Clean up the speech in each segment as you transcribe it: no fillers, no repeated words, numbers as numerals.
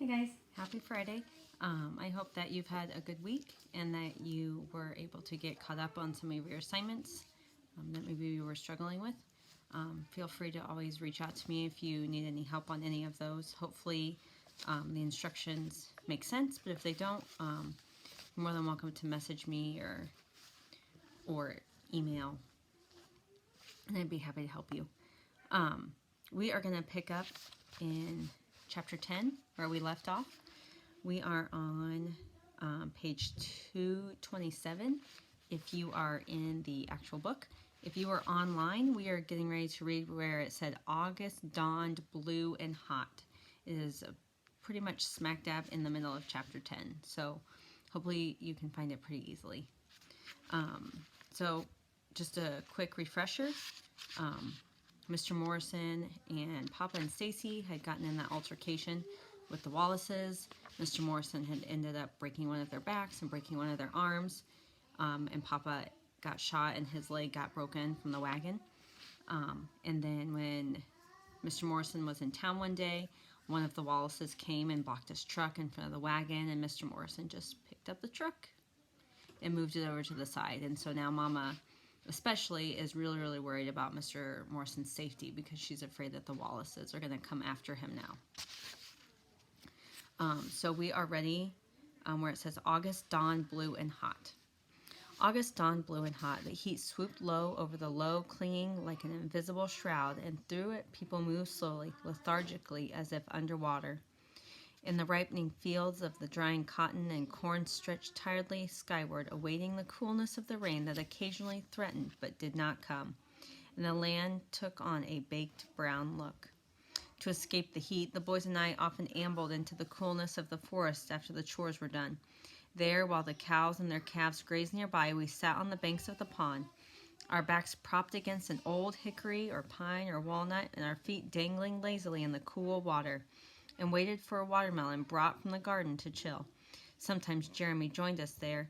Hey guys, happy Friday. I hope that you've had a good week and that you were able to get caught up on some of your assignments that maybe you were struggling with. Feel free to always reach out to me if you need any help on any of those. Hopefully the instructions make sense, but if they don't, you're more than welcome to message me or email, and I'd be happy to help you. We are going to pick up in chapter 10 where we left off. We are on page 227 if you are in the actual book. If you are online, we are getting ready to read where it said August dawned blue and hot. It is pretty much smack dab in the middle of chapter 10, so hopefully you can find it pretty easily. So just a quick refresher. Mr. Morrison and Papa and Stacy had gotten in that altercation with the Wallaces. Mr. Morrison had ended up breaking one of their backs and breaking one of their arms, and Papa got shot and his leg got broken from the wagon. And then when Mr. Morrison was in town one day, one of the Wallaces came and blocked his truck in front of the wagon, and Mr. Morrison just picked up the truck and moved it over to the side. And so now Mama especially is really worried about Mr. Morrison's safety because she's afraid that the Wallaces are going to come after him now. So we are ready where it says August dawned blue and hot. August dawned blue and hot. The heat swooped low over the low, clinging like an invisible shroud, and through it people moved slowly, lethargically, as if underwater. In the ripening fields of the drying cotton and corn stretched tiredly skyward, awaiting the coolness of the rain that occasionally threatened but did not come, and the land took on a baked brown look. To escape the heat, the boys and I often ambled into the coolness of the forest after the chores were done. There, while the cows and their calves grazed nearby, we sat on the banks of the pond, our backs propped against an old hickory or pine or walnut, and our feet dangling lazily in the cool water, and waited for a watermelon brought from the garden to chill. Sometimes Jeremy joined us there,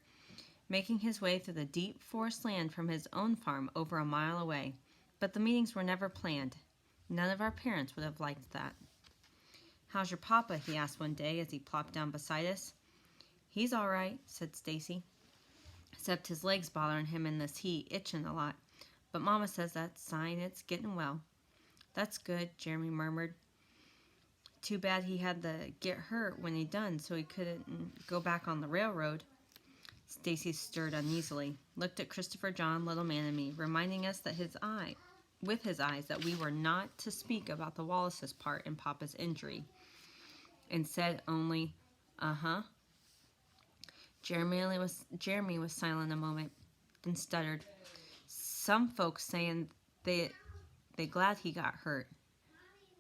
making his way through the deep forest land from his own farm over a mile away. But the meetings were never planned. None of our parents would have liked that. "How's your papa?" he asked one day as he plopped down beside us. "He's all right," said Stacy, "except his leg's bothering him in this heat, itching a lot. But Mama says that's a sign it's getting well." "That's good," Jeremy murmured. "Too bad he had to get hurt when he done so he couldn't go back on the railroad." Stacy stirred uneasily, looked at Christopher John, little man, and me, reminding us that with his eyes that we were not to speak about the Wallace's part in Papa's injury, and said only, "Uh-huh." Jeremy was silent a moment, then stuttered, "Some folks saying they glad he got hurt.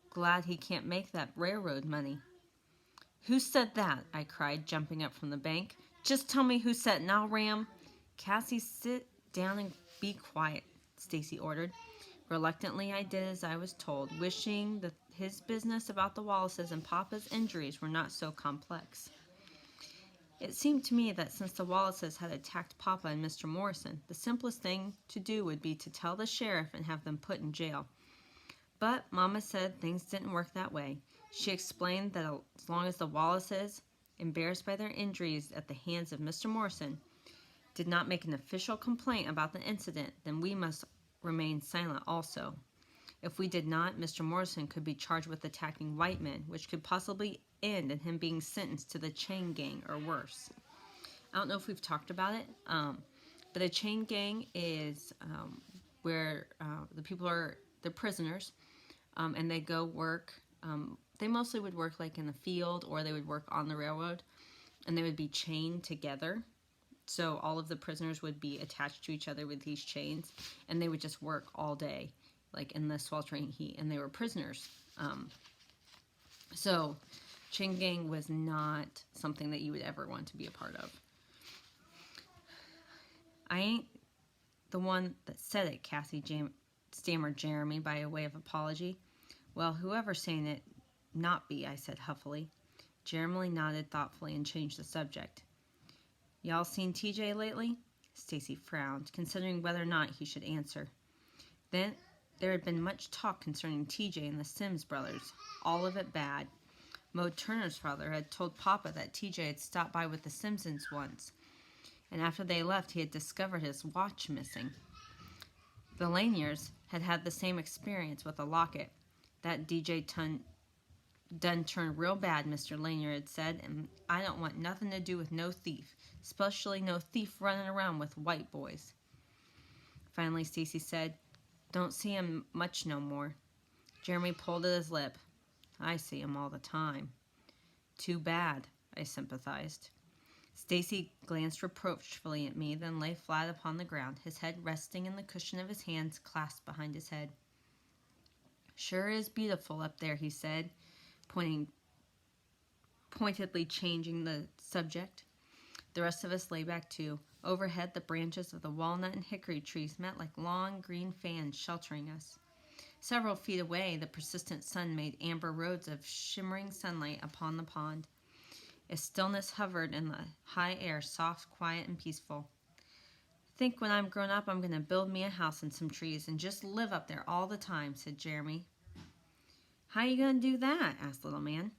Glad he can't make that railroad money." "Who said that?" I cried, jumping up from the bank. "Just tell me who said it and I'll ram." "Cassie, sit down and be quiet," Stacy ordered. Reluctantly, I did as I was told, wishing that his business about the Wallaces and Papa's injuries were not so complex. It seemed to me that since the Wallaces had attacked Papa and Mr. Morrison, the simplest thing to do would be to tell the sheriff and have them put in jail. But Mama said things didn't work that way. She explained that as long as the Wallaces, embarrassed by their injuries at the hands of Mr. Morrison, did not make an official complaint about the incident, then we must remain silent also. If we did not, Mr. Morrison could be charged with attacking white men, which could possibly end in him being sentenced to the chain gang or worse. I don't know if we've talked about it, but a chain gang is where the people they're prisoners, and they go work. They mostly would work like in the field, or they would work on the railroad, and they would be chained together. So all of the prisoners would be attached to each other with these chains, and they would just work all day, like in the sweltering heat, and they were prisoners. So chain gang was not something that you would ever want to be a part of. "I ain't the one that said it," Cassie stammered Jeremy by way of apology. "Well, whoever's saying it not be," I said huffily. Jeremy nodded thoughtfully and changed the subject. "Y'all seen TJ lately?" Stacy frowned, considering whether or not he should answer. There had been much talk concerning TJ and the Sims brothers, all of it bad. Mo Turner's father had told Papa that TJ had stopped by with the Simpsons once, and after they left, he had discovered his watch missing. The Laniers had had the same experience with a locket. That DJ done turned real bad, Mr. Lanier had said, and I don't want nothing to do with no thief, especially no thief running around with white boys. Finally, Stacy said, "Don't see him much no more." Jeremy pulled at his lip. "I see him all the time." "Too bad," I sympathized. Stacy glanced reproachfully at me, then lay flat upon the ground, his head resting in the cushion of his hands clasped behind his head. "Sure is beautiful up there," he said, pointedly changing the subject. The rest of us lay back too. Overhead, the branches of the walnut and hickory trees met like long green fans sheltering us. Several feet away, the persistent sun made amber roads of shimmering sunlight upon the pond. A stillness hovered in the high air, soft, quiet, and peaceful. "Think when I'm grown up I'm going to build me a house and some trees and just live up there all the time," said Jeremy. "How you going to do that?" asked Little Man.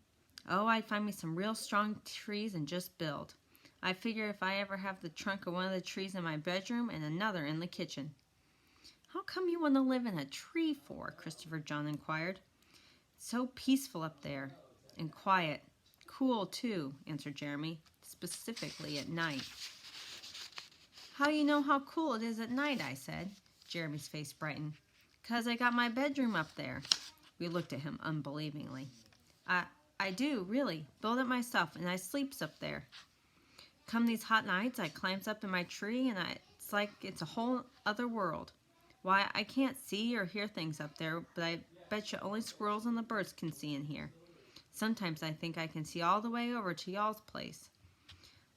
"Oh, I'd find me some real strong trees and just build. I figure if I ever have the trunk of one of the trees in my bedroom and another in the kitchen." "How come you want to live in a tree for?" Christopher John inquired. "It's so peaceful up there, and quiet. Cool, too," answered Jeremy, "specifically at night." "How you know how cool it is at night?" I said. Jeremy's face brightened. "'Cause I got my bedroom up there." We looked at him unbelievingly. I do, really. Build it myself, and I sleeps up there. Come these hot nights, I climbs up in my tree, and it's like it's a whole other world. Why, I can't see or hear things up there, but I bet you only squirrels and the birds can see in here. Sometimes I think I can see all the way over to y'all's place."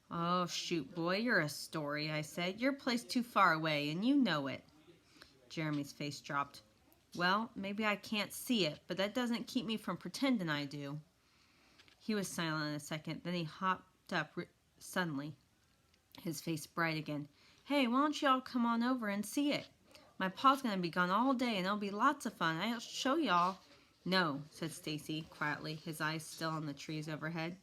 "Oh, shoot, boy, you're a story," I said. "Your place too far away, and you know it." Jeremy's face dropped. "Well, maybe I can't see it, but that doesn't keep me from pretending I do." He was silent a second, then he hopped up suddenly, his face bright again. "Hey, why don't y'all come on over and see it? My pa's going to be gone all day, and it'll be lots of fun. I'll show y'all." "No," said Stacy quietly, his eyes still on the trees overhead.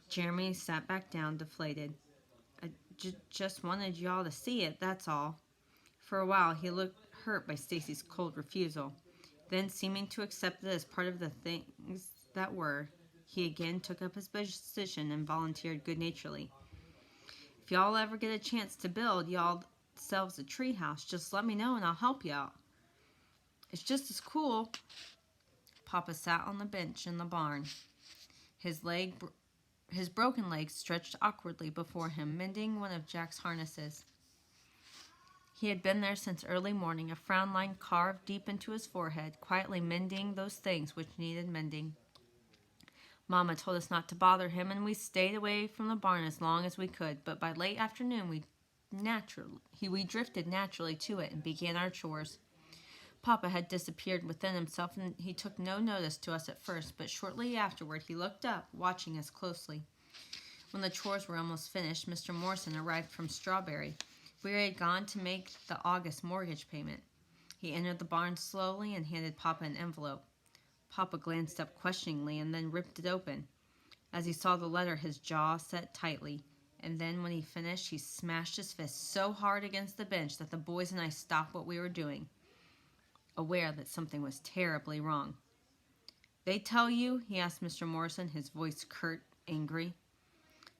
Jeremy sat back down, deflated. "I just wanted y'all to see it, that's all." For a while he looked hurt by Stacy's cold refusal. Then, seeming to accept it as part of the things that were, he again took up his position and volunteered good-naturedly. "If y'all ever get a chance to build y'all selves a tree house, just let me know and I'll help you out. It's just as cool." Papa sat on the bench in the barn, his broken leg stretched awkwardly before him, mending one of Jack's harnesses. He had been there since early morning, a frown line carved deep into his forehead, quietly mending those things which needed mending. Mama told us not to bother him, and we stayed away from the barn as long as we could, but by late afternoon we drifted naturally to it and began our chores. Papa had disappeared within himself, and he took no notice to us at first, but shortly afterward he looked up, watching us closely. When the chores were almost finished, Mr. Morrison arrived from Strawberry. We had gone to make the August mortgage payment. He entered the barn slowly and handed Papa an envelope. Papa glanced up questioningly and then ripped it open. As he saw the letter, his jaw set tightly, and then when he finished, he smashed his fist so hard against the bench that the boys and I stopped what we were doing, aware that something was terribly wrong. "They tell you?" he asked Mr. Morrison, his voice curt, angry.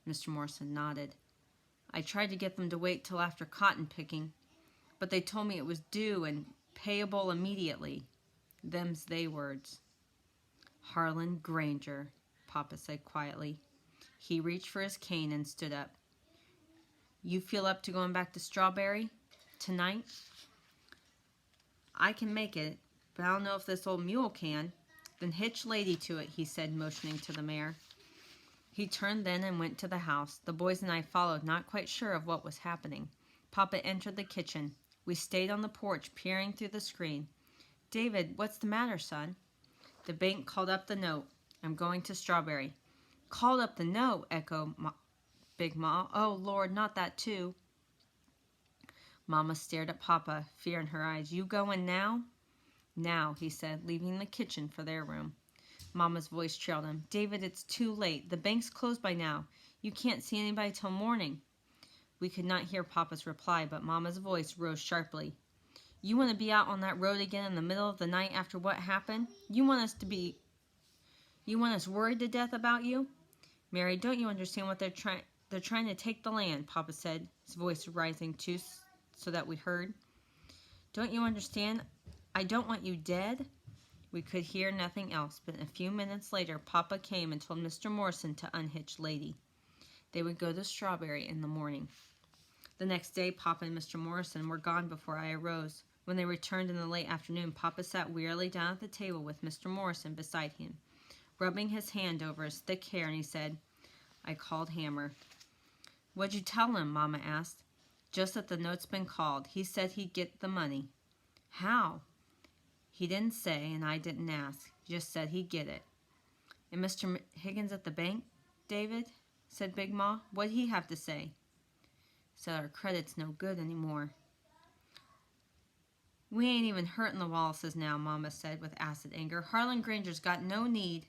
Mr. Morrison nodded. "I tried to get them to wait till after cotton picking, but they told me it was due and payable immediately. Them's they words." "Harlan Granger," Papa said quietly. He reached for his cane and stood up. "You feel up to going back to Strawberry? Tonight?" "I can make it, but I don't know if this old mule can." "Then hitch Lady to it," he said, motioning to the mare. He turned then and went to the house. The boys and I followed, not quite sure of what was happening. Papa entered the kitchen. We stayed on the porch, peering through the screen. "David, what's the matter, son?" "The bank called up the note. I'm going to Strawberry." "Called up the note?" echoed Big Ma. "Oh, Lord, not that too." Mama stared at Papa, fear in her eyes. "You going now?" "Now," he said, leaving the kitchen for their room. Mama's voice trailed him. David, it's too late. The bank's closed by now. You can't see anybody till morning. We could not hear Papa's reply, but Mama's voice rose sharply. You want to be out on that road again in the middle of the night after what happened? You want us worried to death about you? Mary, don't you understand what they're trying to take the land, Papa said, his voice rising too so that we heard. Don't you understand? I don't want you dead. We could hear nothing else, but a few minutes later, Papa came and told Mr. Morrison to unhitch Lady. They would go to Strawberry in the morning. The next day, Papa and Mr. Morrison were gone before I arose. When they returned in the late afternoon, Papa sat wearily down at the table with Mr. Morrison beside him, rubbing his hand over his thick hair, and he said, I called Hammer. What'd you tell him? Mama asked. Just that the note's been called. He said he'd get the money. How? He didn't say, and I didn't ask. He just said he'd get it. And Mr. Higgins at the bank, David? Said Big Ma. What'd he have to say? Said our credit's no good anymore. We ain't even hurting the Wallaces now, Mama said with acid anger. Harlan Granger's got no need.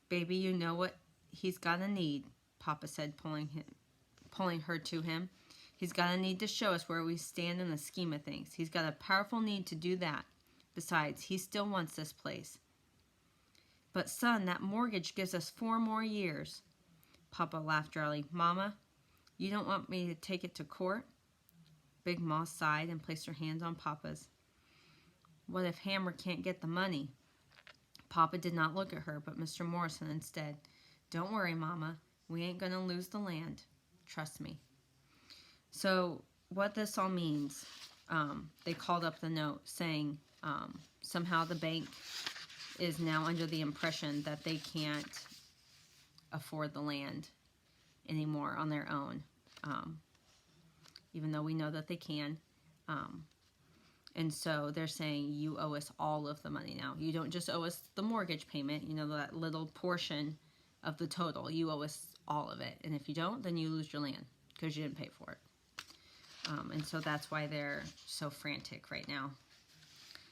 Baby, you know what he's got a need, Papa said, pulling her to him. He's got a need to show us where we stand in the scheme of things. He's got a powerful need to do that. Besides, he still wants this place. But, son, that mortgage gives us 4 more years. Papa laughed dryly. Mama, you don't want me to take it to court? Big Ma sighed and placed her hands on Papa's. What if Hammer can't get the money? Papa did not look at her, but Mr. Morrison instead. Don't worry, Mama. We ain't going to lose the land. Trust me. So, what this all means, they called up the note saying somehow the bank is now under the impression that they can't afford the land anymore on their own, even though we know that they can. And so they're saying you owe us all of the money now. You don't just owe us the mortgage payment, you know, that little portion of the total. You owe us all of it. And if you don't, then you lose your land because you didn't pay for it. And so that's why they're so frantic right now.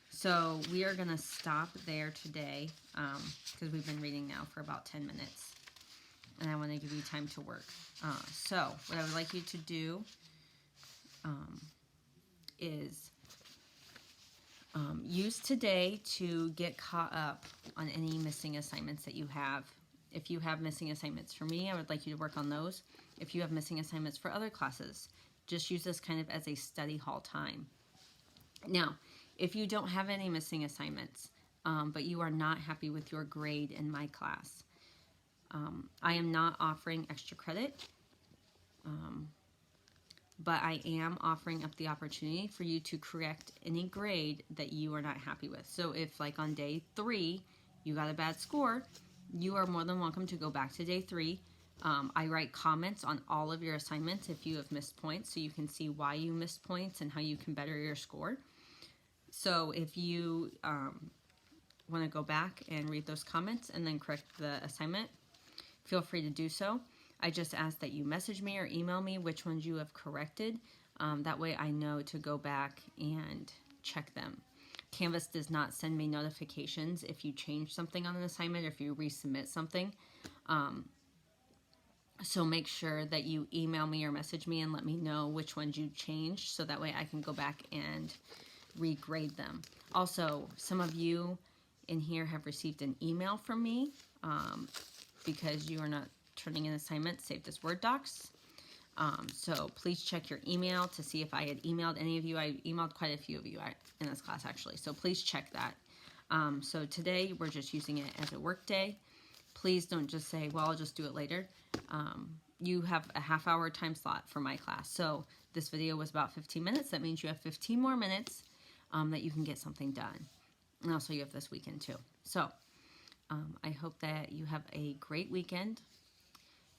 So we are going to stop there today because we've been reading now for about 10 minutes. And I want to give you time to work. So what I would like you to do is use today to get caught up on any missing assignments that you have. If you have missing assignments for me, I would like you to work on those. If you have missing assignments for other classes, just use this kind of as a study hall time. Now, if you don't have any missing assignments, but you are not happy with your grade in my class, I am not offering extra credit, but I am offering up the opportunity for you to correct any grade that you are not happy with. So if, like, on day 3, you got a bad score, you are more than welcome to go back to day 3. I write comments on all of your assignments if you have missed points, so you can see why you missed points and how you can better your score. So if you want to go back and read those comments and then correct the assignment, feel free to do so. I just ask that you message me or email me which ones you have corrected. That way I know to go back and check them. Canvas does not send me notifications if you change something on an assignment or if you resubmit something. So make sure that you email me or message me and let me know which ones you changed so that way I can go back and regrade them. Also, some of you in here have received an email from me because you are not turning in assignments saved as Word docs. So please check your email to see if I had emailed any of you. I emailed quite a few of you in this class actually, so please check that. So today we're just using it as a work day. Please don't just say, well, I'll just do it later. You have a half-hour time slot for my class. So this video was about 15 minutes. That means you have 15 more minutes that you can get something done. And also you have this weekend too. So I hope that you have a great weekend.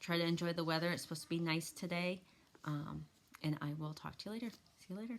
Try to enjoy the weather. It's supposed to be nice today. And I will talk to you later. See you later.